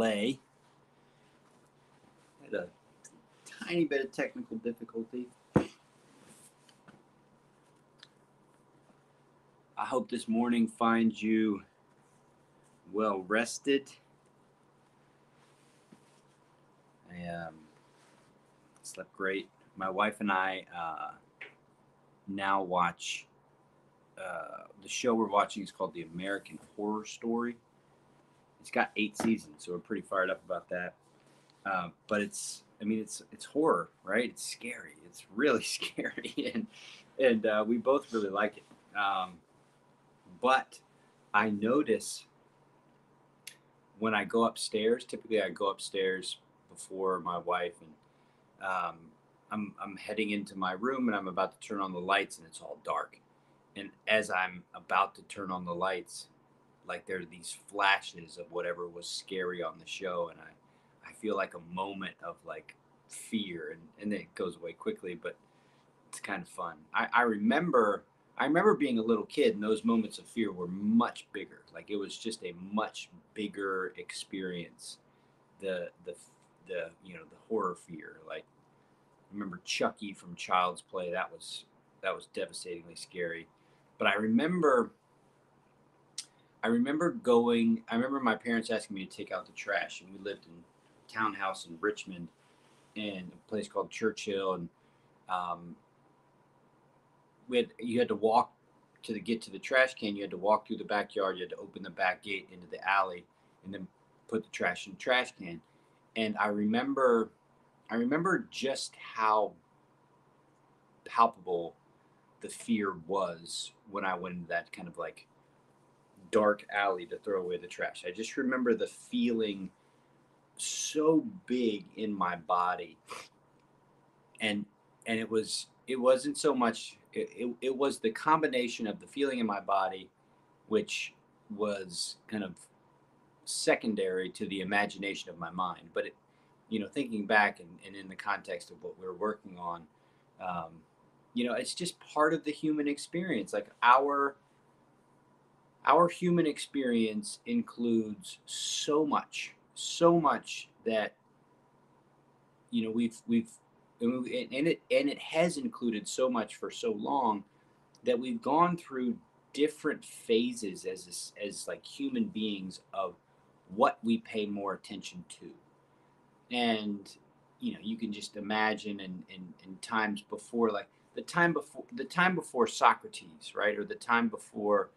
play. Had a tiny bit of technical difficulty. I hope this morning finds you well rested. I slept great. My wife and I now watch the show we're watching is called The American Horror Story. It's got 8 seasons, so we're pretty fired up about that. But it's horror, right? It's scary. It's really scary, and we both really like it. But I notice when I go upstairs, typically I go upstairs before my wife, and I'm heading into my room, and I'm about to turn on the lights, and it's all dark. And as I'm about to turn on the lights, like there are these flashes of whatever was scary on the show, and I feel like a moment of like fear, and then it goes away quickly, but it's kind of fun. I remember being a little kid, and those moments of fear were much bigger. Like it was just a much bigger experience. The horror fear. Like I remember Chucky from Child's Play. That was devastatingly scary. But I remember my parents asking me to take out the trash, and we lived in a townhouse in Richmond, in a place called Churchill, and um, you had to walk get to the trash can. You had to walk through the backyard. You had to open the back gate into the alley, and then put the trash in the trash can. And I remember just how palpable the fear was when I went into that kind of like dark alley to throw away the trash. I just remember the feeling so big in my body, and it wasn't so much it was the combination of the feeling in my body, which was kind of secondary to the imagination of my mind. But thinking back, and in the context of what we are working on, um, it's just part of the human experience. Like our human experience includes so much that we've and it has included so much for so long that we've gone through different phases as like human beings of what we pay more attention to. And you can just imagine in times before, like the time before Socrates, right, or the time before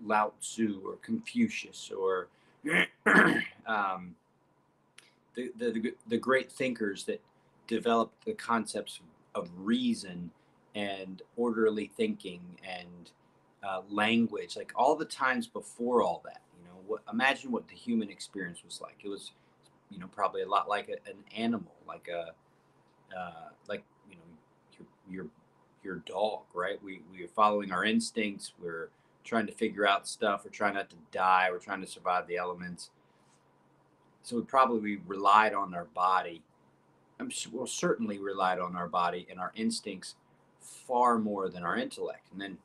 Lao Tzu or Confucius or um, the great thinkers that developed the concepts of reason and orderly thinking and language, like all the times before all that. Imagine what the human experience was like. It was, probably a lot like an animal, like like your your dog, right? We are following our instincts. We're trying to figure out stuff. We're trying not to die. We're trying to survive the elements. So we probably relied on our body. Well, certainly relied on our body and our instincts far more than our intellect. And then,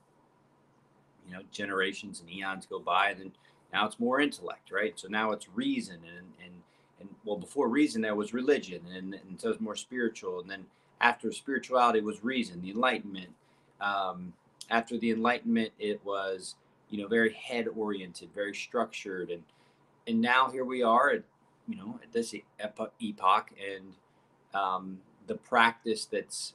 generations and eons go by, and then now it's more intellect, right? So now it's reason, and well, before reason there was religion, and so it's more spiritual. And then after spirituality was reason, the Enlightenment. Um, After the Enlightenment, it was very head oriented, very structured, and now here we are at at this epoch, and the practice that's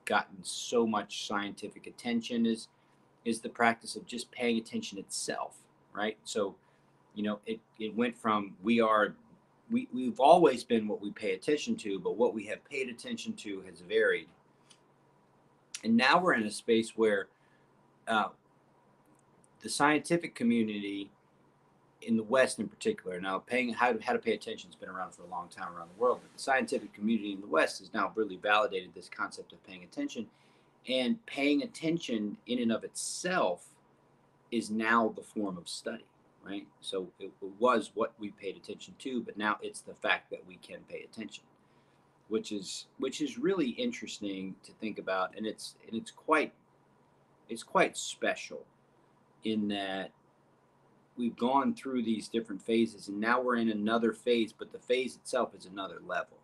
gotten so much scientific attention is the practice of just paying attention itself, right? So it went from we've always been what we pay attention to, but what we have paid attention to has varied. And now we're in a space where uh, the scientific community in the West in particular, now paying how to pay attention has been around for a long time around the world, but the scientific community in the West has now really validated this concept of paying attention. And paying attention in and of itself is now the form of study, right? So it was what we paid attention to, but now it's the fact that we can pay attention, which is really interesting to think about, and it's quite special in that we've gone through these different phases, and now we're in another phase, but the phase itself is another level.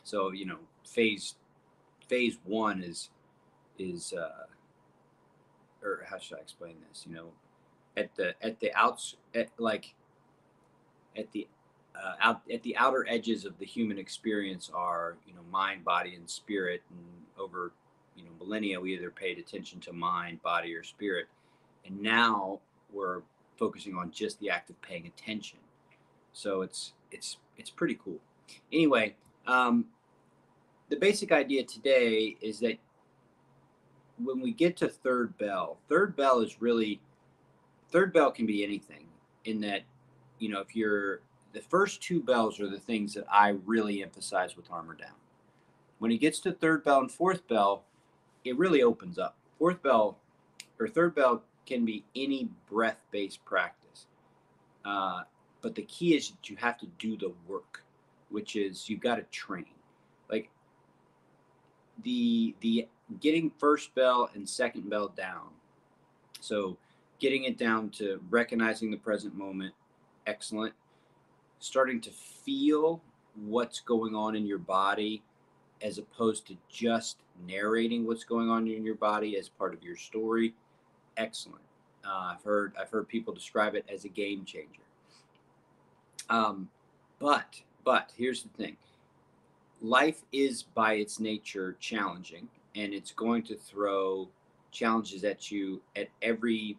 So, phase one is or how should I explain this? At the outs at like at the out at the outer edges of the human experience are, mind, body, and spirit. And over, millennia, we either paid attention to mind, body, or spirit, and now we're focusing on just the act of paying attention. So it's pretty cool. Anyway, the basic idea today is that when we get to third bell is really, third bell can be anything, in that, if you're, the first two bells are the things that I really emphasize with Armor Down. When it gets to third bell and fourth bell, it really opens up. Fourth bell or third bell can be any breath-based practice. But the key is that you have to do the work, which is you've got to train. Like the getting first bell and second bell down. So getting it down to recognizing the present moment, excellent. Starting to feel what's going on in your body, as opposed to just narrating what's going on in your body as part of your story, excellent. I've heard people describe it as a game changer. But here's the thing: life is by its nature challenging, and it's going to throw challenges at you in every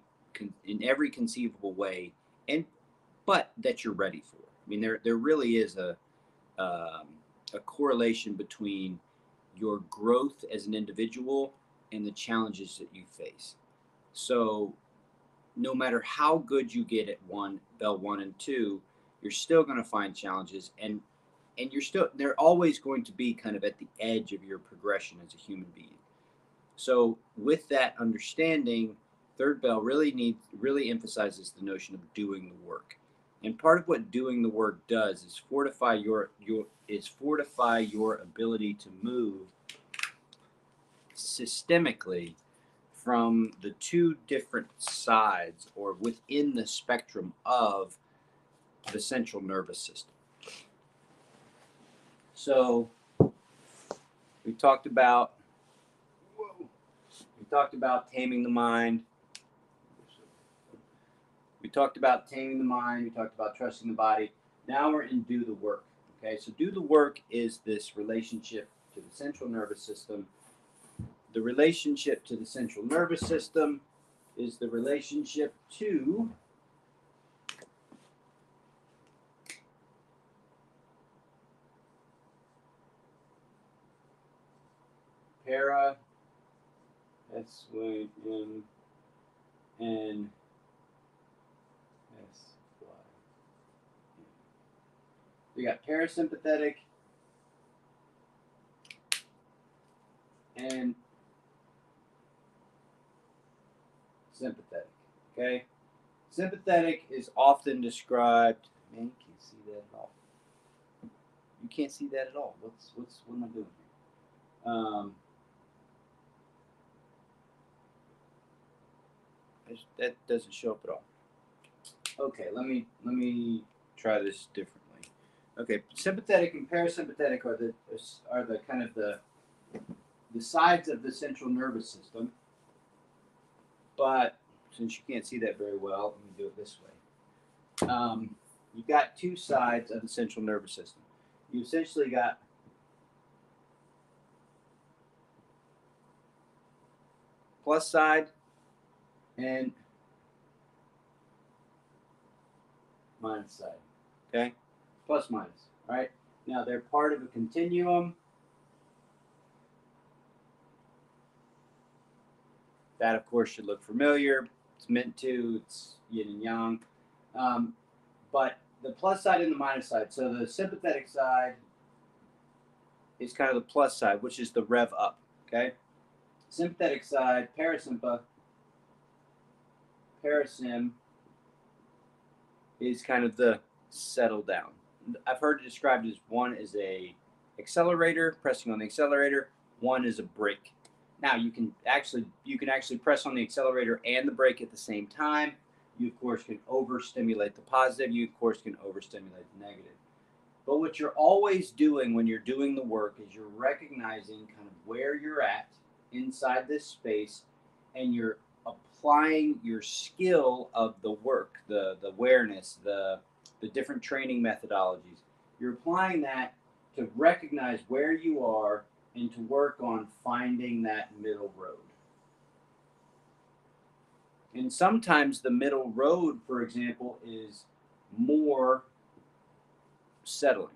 conceivable way, but that you're ready for. I mean, there really is a correlation between your growth as an individual and the challenges that you face. So no matter how good you get at bell one and two, you're still going to find challenges, and they're always going to be kind of at the edge of your progression as a human being. So with that understanding, third bell really emphasizes the notion of doing the work. And part of what doing the work does is fortify your ability to move systemically from the two different sides, or within the spectrum of the central nervous system. So we talked about taming the mind. We talked about taming the mind. We talked about trusting the body. Now we're in do the work. Okay, so do the work is this relationship to the central nervous system. The relationship to the central nervous system is the relationship to para, S-Y-M, and S-Y. We got parasympathetic and sympathetic. Okay, sympathetic is often described. Man, you can't see that at all. You can't see that at all. What am I doing here? That doesn't show up at all. Okay, let me try this differently. Okay, sympathetic and parasympathetic are the kind of the sides of the central nervous system. But since you can't see that very well, let me do it this way. You've got two sides of the central nervous system. You essentially got plus side and minus side. Okay? Plus minus. All right? Now they're part of a continuum. That, of course, should look familiar. It's meant to. It's yin and yang. But the plus side and the minus side. So the sympathetic side is kind of the plus side, which is the rev up. Okay? Sympathetic side, parasym, is kind of the settle down. I've heard it described as one is a accelerator, pressing on the accelerator. One is a brake. Now you can actually press on the accelerator and the brake at the same time. You, of course, can overstimulate the positive. You, of course, can overstimulate the negative. But what you're always doing when you're doing the work is you're recognizing kind of where you're at inside this space, and you're applying your skill of the work, the awareness, the different training methodologies. You're applying that to recognize where you are and to work on finding that middle road. And sometimes the middle road, for example, is more settling.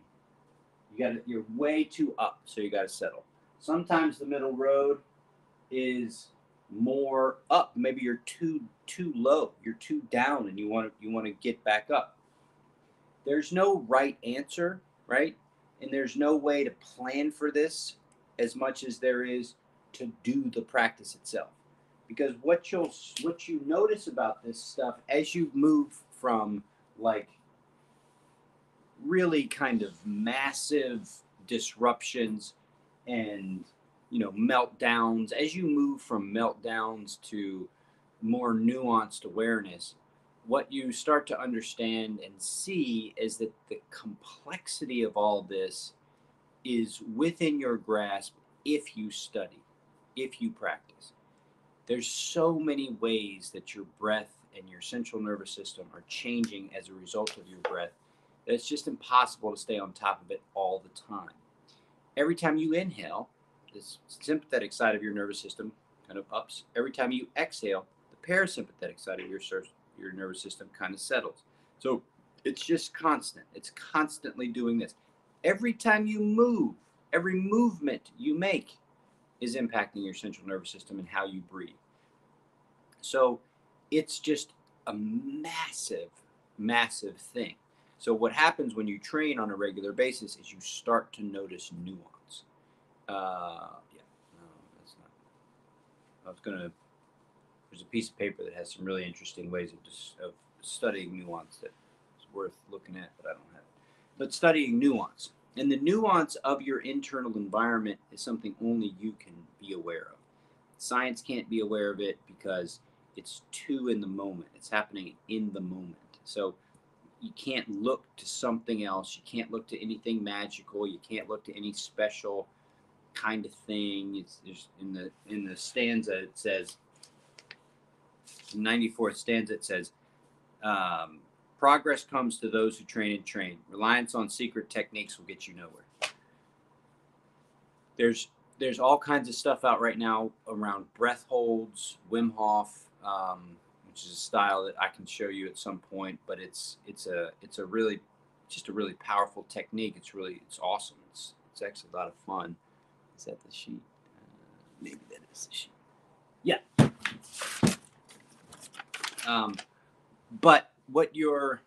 You're way too up, so you got to settle. Sometimes the middle road is more up. Maybe you're too low. You're too down, and you want to get back up. There's no right answer, right? And there's no way to plan for this as much as there is to do the practice itself. Because what you notice about this stuff as you move from like really kind of massive disruptions and meltdowns, as you move from meltdowns to more nuanced awareness, what you start to understand and see is that the complexity of all this is within your grasp if you study, if you practice. There's so many ways that your breath and your central nervous system are changing as a result of your breath that it's just impossible to stay on top of it all the time. Every time you inhale, this sympathetic side of your nervous system kind of ups. Every time you exhale, the parasympathetic side of your nervous system kind of settles. So it's just constant. It's constantly doing this. Every time you move, every movement you make is impacting your central nervous system and how you breathe. So it's just a massive, massive thing. So what happens when you train on a regular basis is you start to notice nuance. Yeah, no, that's not. I was gonna. There's a piece of paper that has some really interesting ways of studying nuance that is worth looking at, but I don't have it. But studying nuance. And the nuance of your internal environment is something only you can be aware of. Science can't be aware of it because it's too in the moment. It's happening in the moment. So you can't look to something else. You can't look to anything magical. You can't look to any special kind of thing. It's just in the stanza it says, 94th stanza it says, progress comes to those who train and train. Reliance on secret techniques will get you nowhere. There's all kinds of stuff out right now around breath holds, Wim Hof, which is a style that I can show you at some point. But it's a really powerful technique. It's awesome. It's actually a lot of fun. Is that the sheet? Maybe that is the sheet. Yeah. But what you're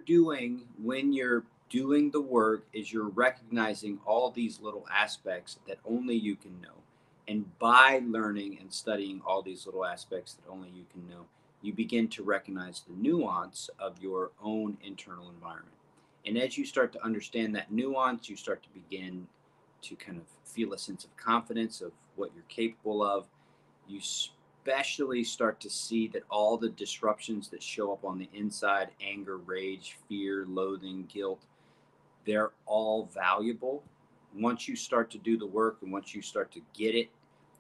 doing when you're doing the work is you're recognizing all these little aspects that only you can know. And by learning and studying all these little aspects that only you can know, you begin to recognize the nuance of your own internal environment. And as you start to understand that nuance, you start to begin to kind of feel a sense of confidence of what you're capable of. You especially start to see that all the disruptions that show up on the inside, anger, rage, fear, loathing, guilt, they're all valuable. Once you start to do the work and once you start to get it,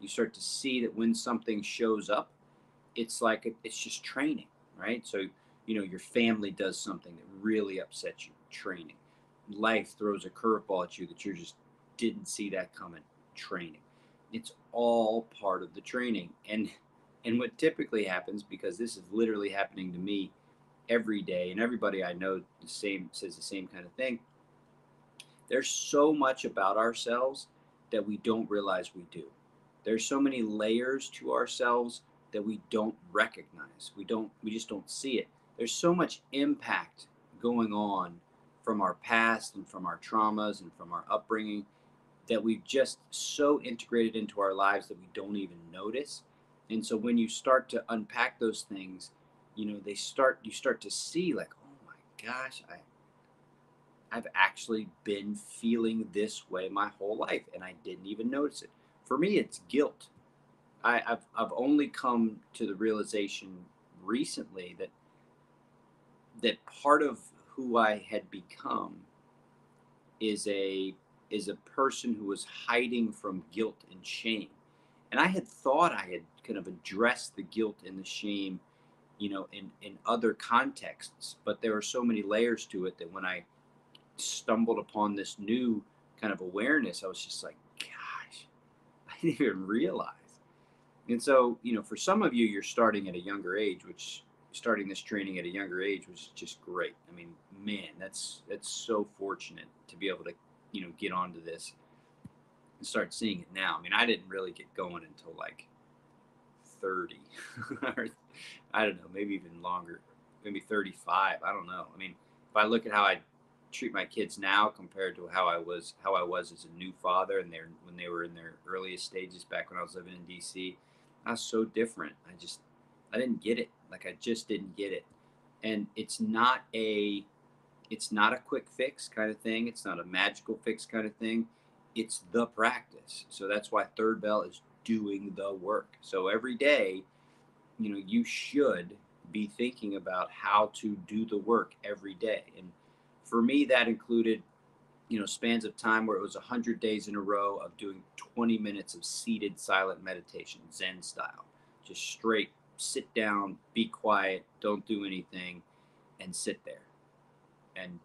you start to see that when something shows up, it's like it's just training, right? So, your family does something that really upsets you, training. Life throws a curveball at you that you just didn't see that coming, training. It's all part of the training. And what typically happens, because this is literally happening to me every day, and everybody I know says the same kind of thing. There's so much about ourselves that we don't realize we do. There's so many layers to ourselves that we don't recognize. We just don't see it. There's so much impact going on from our past and from our traumas and from our upbringing that we've just so integrated into our lives that we don't even notice. And so when you start to unpack those things, you start to see like, oh my gosh, I've actually been feeling this way my whole life and I didn't even notice it. For me, it's guilt. I've only come to the realization recently that part of who I had become is a person who was hiding from guilt and shame. And I had thought I had kind of addressed the guilt and the shame, in other contexts, but there are so many layers to it that when I stumbled upon this new kind of awareness, I was just like, gosh, I didn't even realize. And so, for some of you, you're starting at a younger age, which starting this training at a younger age was just great. I mean, man, that's so fortunate to be able to, get onto this and start seeing it now. I mean, I didn't really get going until like 30, or I don't know, maybe even longer, maybe 35. I don't know. I mean, if I look at how I treat my kids now compared to how I was as a new father, and when they were in their earliest stages back when I was living in DC, I was so different. I didn't get it. Like, I just didn't get it. And it's not a quick fix kind of thing. It's not a magical fix kind of thing. It's the practice. So that's why Third Bell is doing the work. So every day, you should be thinking about how to do the work every day. And for me, that included, spans of time where it was 100 days in a row of doing 20 minutes of seated silent meditation, Zen style. Just straight sit down, be quiet, don't do anything, and sit there. And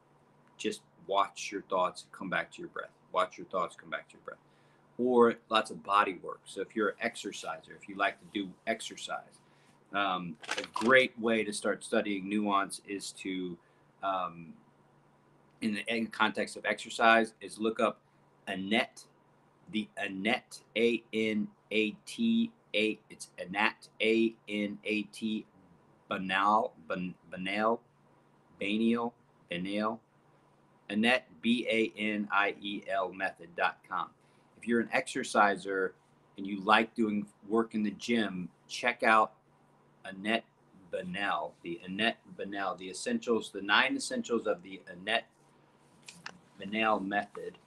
just watch your thoughts come back to your breath. Watch your thoughts come back to your breath. Or lots of body work. So if you're an exerciser, if you like to do exercise, a great way to start studying nuance is to, in the context of exercise, is look up Annette, the Annette, Anat, it's Annat, Anat, Banal, Annette, Baniel method.com. If you're an exerciser and you like doing work in the gym, check out Annette Banal, the essentials, the 9 essentials of the Annette Banal method.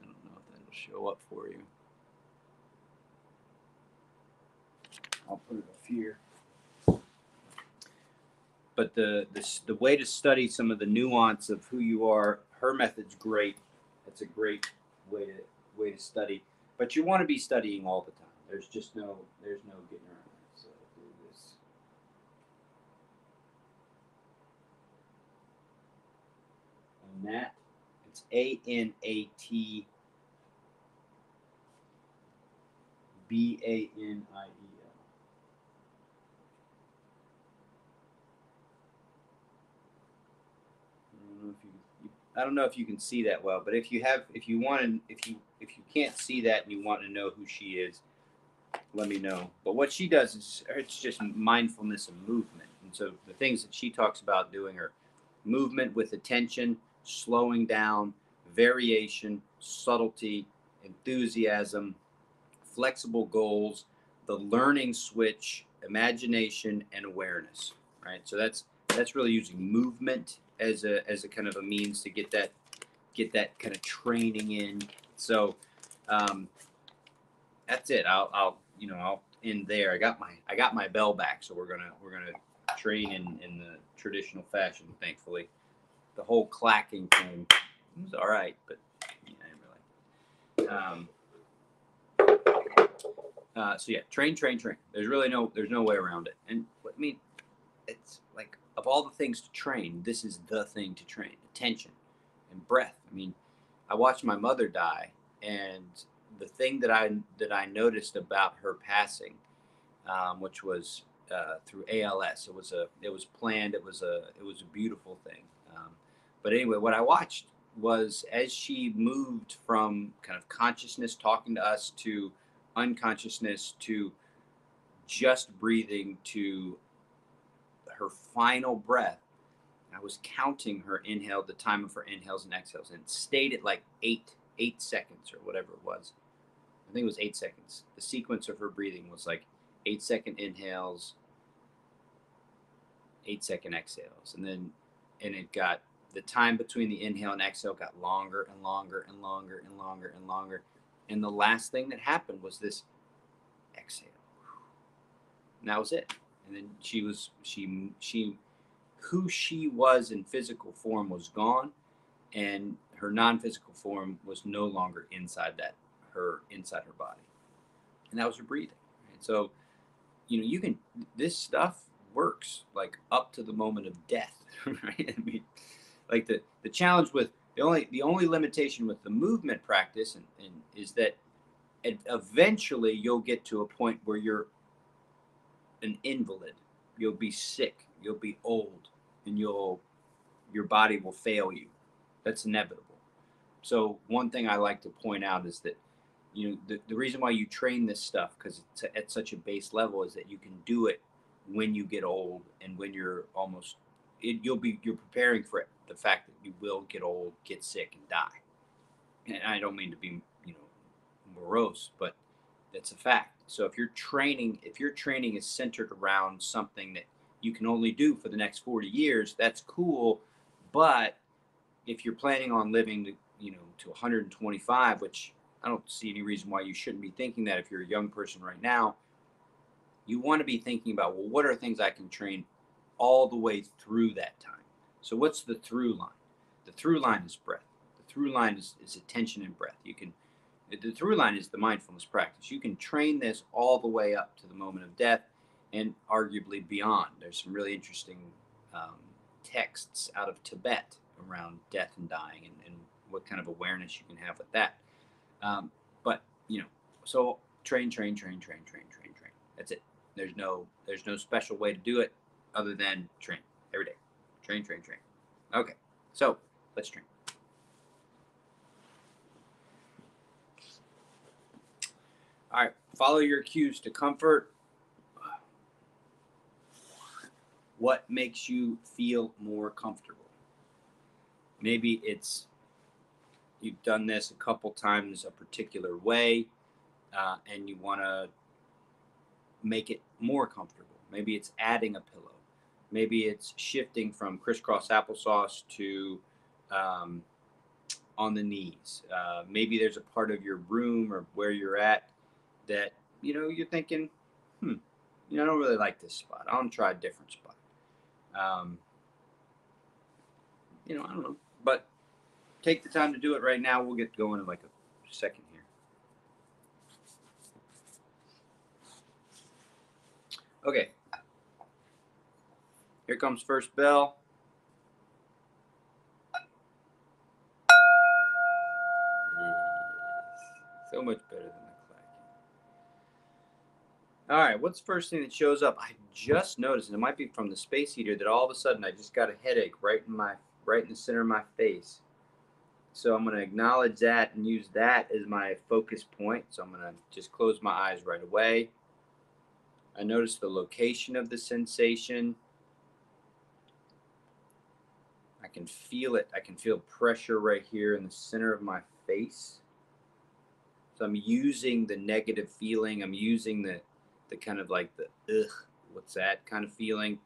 I don't know if that'll show up for you. I'll put it up here. But the way to study some of the nuance of who you are, her method's great. That's a great way to study. But you want to be studying all the time. There's no getting around it. So I'll do this. Annat, it's Anat Baniel. I don't know if you can see that well, but if you can't see that and you want to know who she is, let me know. But what she does is, it's just mindfulness and movement. And so the things that she talks about doing are movement with attention, slowing down, variation, subtlety, enthusiasm, flexible goals, the learning switch, imagination, and awareness. Right. So that's really using movement as a kind of a means to get that kind of training in. So that's it. I'll end there. I got my bell back, so we're gonna train in the traditional fashion. Thankfully, the whole clacking thing was all right, but so yeah, train. There's no way around it. And I mean, it's like, of all the things to train, this is the thing to train: attention and breath. I mean, I watched my mother die, and the thing that I noticed about her passing, which was through ALS, it was planned. It was a beautiful thing. But anyway, what I watched was, as she moved from kind of consciousness talking to us to unconsciousness to just breathing to her final breath, I was counting her inhale, the time of her inhales and exhales, and it stayed at like 8 seconds or whatever it was. I think it was 8 seconds. The sequence of her breathing was like 8-second inhales, 8-second exhales, and it got, the time between the inhale and exhale got longer and longer and longer and longer and longer. And the last thing that happened was this exhale. And that was it. and then she who she was in physical form was gone, and her non-physical form was no longer inside her body, and that was her breathing. And so, you can, this stuff works like up to the moment of death, right? I mean, like the challenge with the only limitation with the movement practice and is that eventually you'll get to a point where you're an invalid. You'll be sick, you'll be old, and your body will fail you. That's inevitable. So one thing I like to point out is that the reason why you train this stuff, because it's at such a base level, is that you can do it when you get old and when you're almost you're preparing for it, the fact that you will get old, get sick, and die. And I don't mean to be morose, but that's a fact. So if your training is centered around something that you can only do for the next 40 years, that's cool. But if you're planning on living to 125, which I don't see any reason why you shouldn't be thinking that if you're a young person right now, you want to be thinking about, well, what are things I can train all the way through that time? So what's the through line? The through line is breath. The through line is attention and breath. The through line is the mindfulness practice. You can train this all the way up to the moment of death and arguably beyond. There's some really interesting um, texts out of Tibet around death and dying and what kind of awareness you can have with that. But so train, train, train, train, train, train, train. That's it. There's no special way to do it other than train every day. Train, train, train. Okay, so let's train. All right, follow your cues to comfort. What makes you feel more comfortable? Maybe it's you've done this a couple times a particular way, and you want to make it more comfortable. Maybe it's adding a pillow. Maybe it's shifting from crisscross applesauce to on the knees. Maybe there's a part of your room or where you're at that you're thinking, I don't really like this spot. I want to try a different spot. I don't know, but take the time to do it right now. We'll get going in like a second here. Okay. Here comes first bell. So much better than the clacking. All right, what's the first thing that shows up? I just noticed, and it might be from the space heater, that all of a sudden I just got a headache right in the center of my face. So I'm going to acknowledge that and use that as my focus point. So I'm going to just close my eyes right away. I notice the location of the sensation. I can feel it. I can feel pressure right here in the center of my face. So I'm using the negative feeling. I'm using the kind of like the ugh, what's that kind of feeling.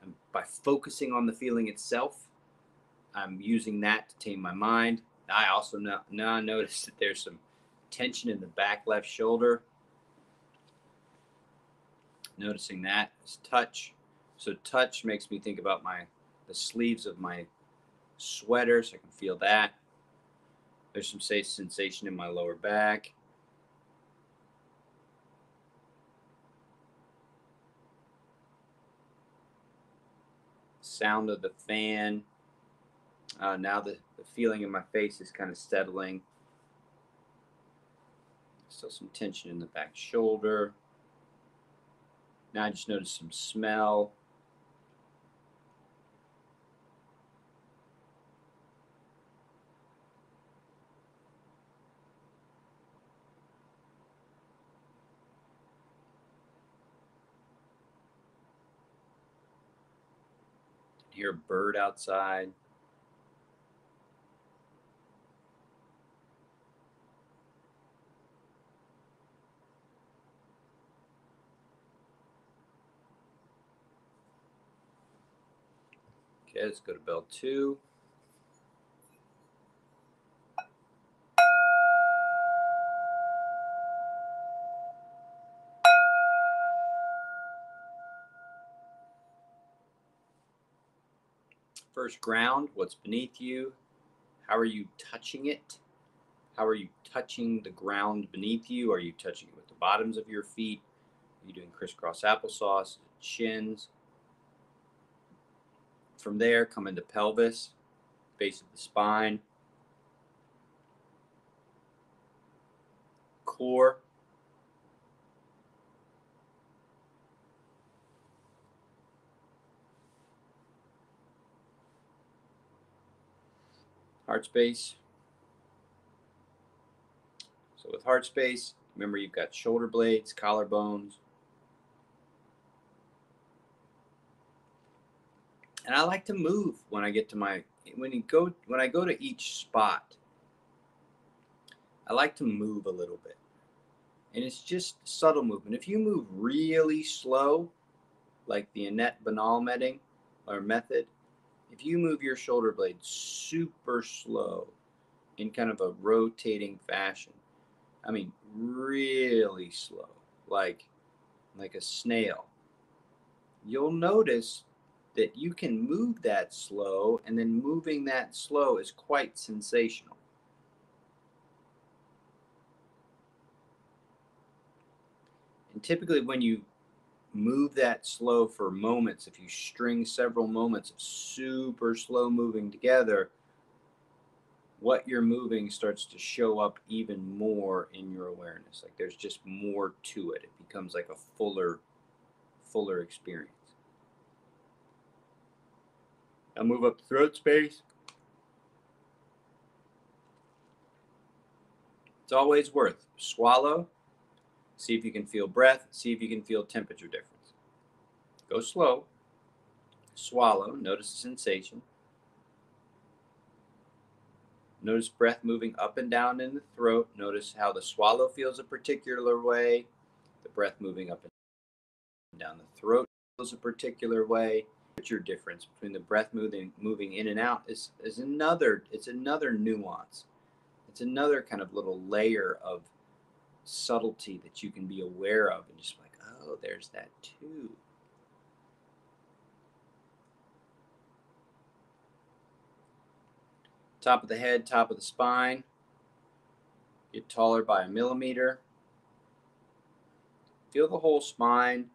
And by focusing on the feeling itself, I'm using that to tame my mind. I also now notice that there's some tension in the back left shoulder. Noticing that is touch. So touch makes me think about the sleeves of my sweater, so I can feel that. There's some sensation in my lower back. Sound of the fan. Now the feeling in my face is kind of settling. Still some tension in the back shoulder. Now I just noticed some smell. Hear a bird outside. Okay, let's go to bell 2. First, ground. What's beneath you? How are you touching it? How are you touching the ground beneath you? Are you touching it with the bottoms of your feet? Are you doing crisscross applesauce, shins? From there, come into pelvis, base of the spine, core, heart space. So with heart space, remember you've got shoulder blades, collarbones. And I like to move when I get to when I go to each spot, I like to move a little bit. And it's just subtle movement. If you move really slow, like the Annette Banal method, if you move your shoulder blade super slow in kind of a rotating fashion, I mean really slow, like a snail, you'll notice that you can move that slow, and then moving that slow is quite sensational. And typically when you move that slow for moments, if you string several moments of super slow moving together, what you're moving starts to show up even more in your awareness. Like there's just more to it. It becomes like a fuller experience. I'll move up the throat space. It's always worth swallow, see if you can feel breath, see if you can feel temperature difference. Go slow, swallow, notice the sensation. Notice breath moving up and down in the throat. Notice how the swallow feels a particular way. The breath moving up and down the throat feels a particular way. Temperature difference between the breath moving in and out is another nuance. It's another kind of little layer of subtlety that you can be aware of, and just like, oh, there's that too. Top of the head, top of the spine. Get taller by 1 millimeter. Feel the whole spine.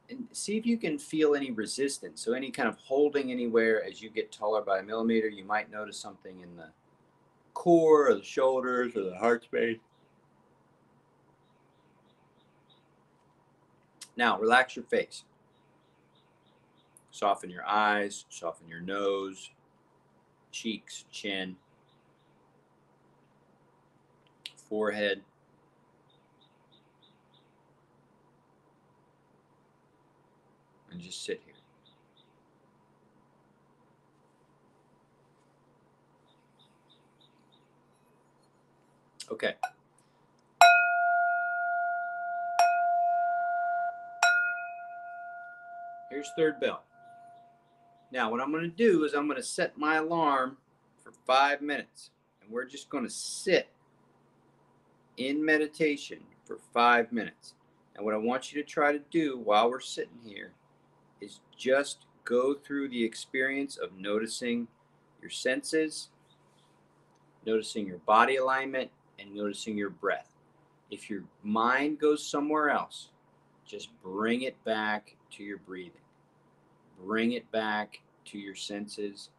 And see if you can feel any resistance. So any kind of holding anywhere as you get taller by 1 millimeter, you might notice something in the core or the shoulders or the heart space. Now, relax your face. Soften your eyes, soften your nose, cheeks, chin, forehead. And just sit here. Okay. Here's third bell. Now, what I'm going to do is I'm going to set my alarm for 5 minutes. And we're just going to sit in meditation for 5 minutes. And what I want you to try to do while we're sitting here is just go through the experience of noticing your senses, noticing your body alignment, and noticing your breath. If your mind goes somewhere else, just bring it back to your breathing. Bring it back to your senses.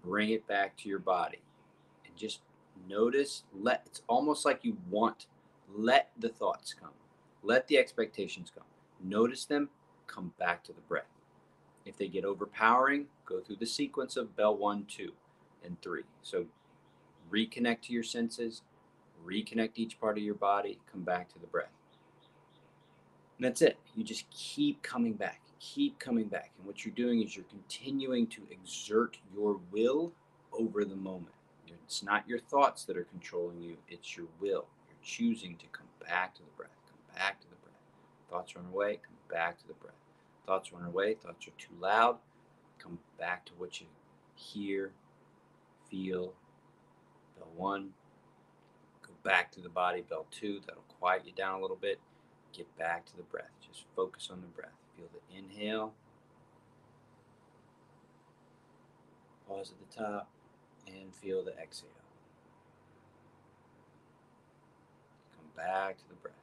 Bring it back to your body. And just notice, it's almost like let the thoughts come. Let the expectations come. Notice them, come back to the breath. If they get overpowering, go through the sequence of bell 1, 2, and 3. So reconnect to your senses, reconnect each part of your body, come back to the breath. And that's it. You just keep coming back. And what you're doing is you're continuing to exert your will over the moment. It's not your thoughts that are controlling you, it's your will. You're choosing to come back to the breath, come back to the breath. Thoughts run away, come back to the breath. Thoughts run away, thoughts are too loud, come back to what you hear, feel. Bell 1, go back to the body. Bell 2, that'll quiet you down a little bit. Get back to the breath. Just focus on the breath. Feel the inhale Pause at the top and feel the exhale. Come back to the breath.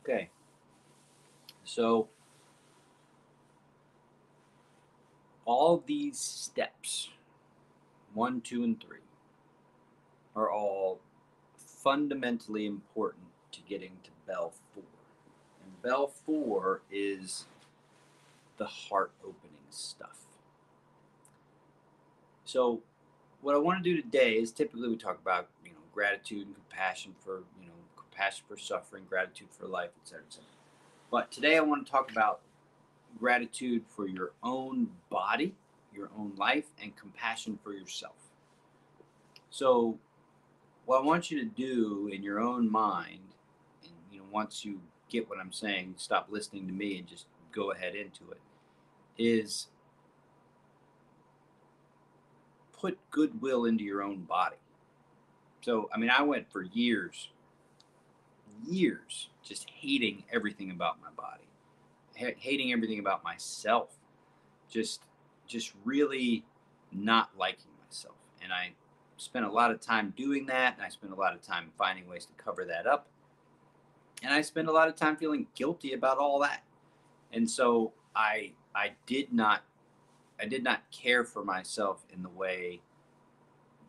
Okay, so all these steps, 1, 2, and 3, are all fundamentally important to getting to bell 4. And bell 4 is the heart opening stuff. So, what I want to do today is typically we talk about, gratitude and compassion for, compassion for suffering, gratitude for life, etc., etc. But today I want to talk about gratitude for your own body, your own life, and compassion for yourself. So, what I want you to do in your own mind, and once you get what I'm saying, stop listening to me and just go ahead into it, is put goodwill into your own body. So, I mean, I went for years, just hating everything about my body, hating everything about myself, just, just really not liking myself. And I spent a lot of time doing that. And I spent a lot of time finding ways to cover that up. And I spent a lot of time feeling guilty about all that. And so I did not care for myself in the way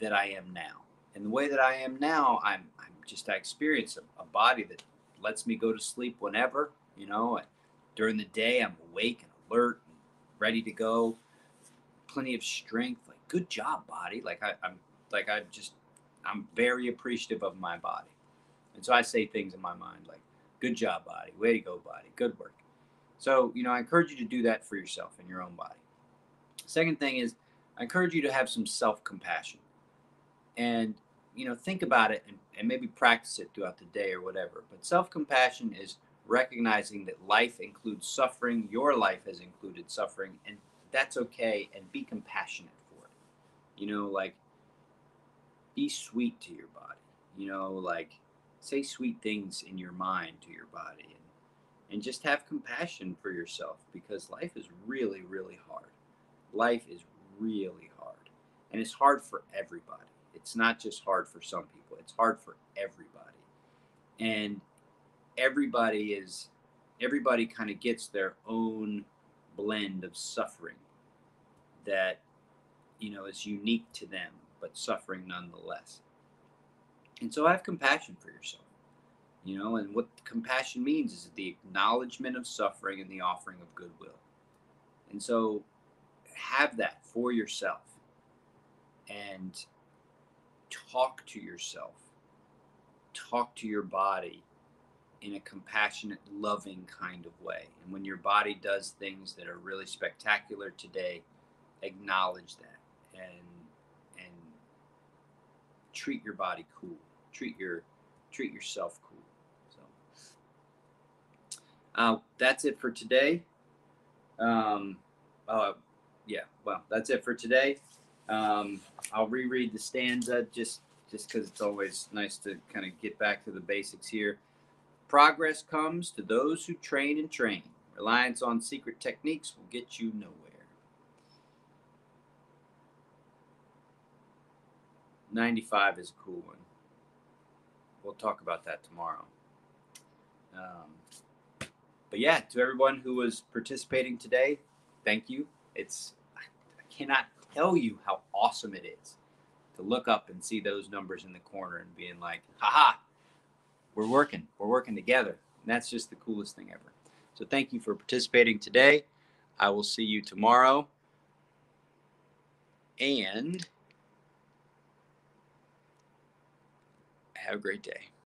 that I am now. And the way that I am now, I experience a body that lets me go to sleep whenever, during the day, I'm awake and alert and ready to go, plenty of strength. Like, good job, body. I'm very appreciative of my body. And so I say things in my mind like, good job, body. Way to go, body. Good work. So, I encourage you to do that for yourself in your own body. Second thing is, I encourage you to have some self compassion. And think about it, and maybe practice it throughout the day or whatever. But self-compassion is recognizing that life includes suffering. Your life has included suffering, and that's okay. And be compassionate for it. Like, be sweet to your body. Like, say sweet things in your mind to your body, and just have compassion for yourself, because life is really, really hard. Life is really hard, and it's hard for everybody. It's not just hard for some people, it's hard for everybody. And everybody kind of gets their own blend of suffering that is unique to them, but suffering nonetheless. And so have compassion for yourself. And what compassion means is the acknowledgement of suffering and the offering of goodwill. And so have that for yourself, and talk to yourself, talk to your body in a compassionate, loving kind of way. And when your body does things that are really spectacular today, acknowledge that, and treat your body cool. Treat yourself cool. So that's it for today. Yeah, well, that's it for today. I'll reread the stanza just because it's always nice to kind of get back to the basics here. Progress comes to those who train and train. Reliance on secret techniques will get you nowhere. 95 is a cool one. We'll talk about that tomorrow. But yeah, to everyone who was participating today, thank you. I cannot tell you how awesome it is to look up and see those numbers in the corner and being like, haha, we're working together. And that's just the coolest thing ever. So thank you for participating today. I will see you tomorrow. And have a great day.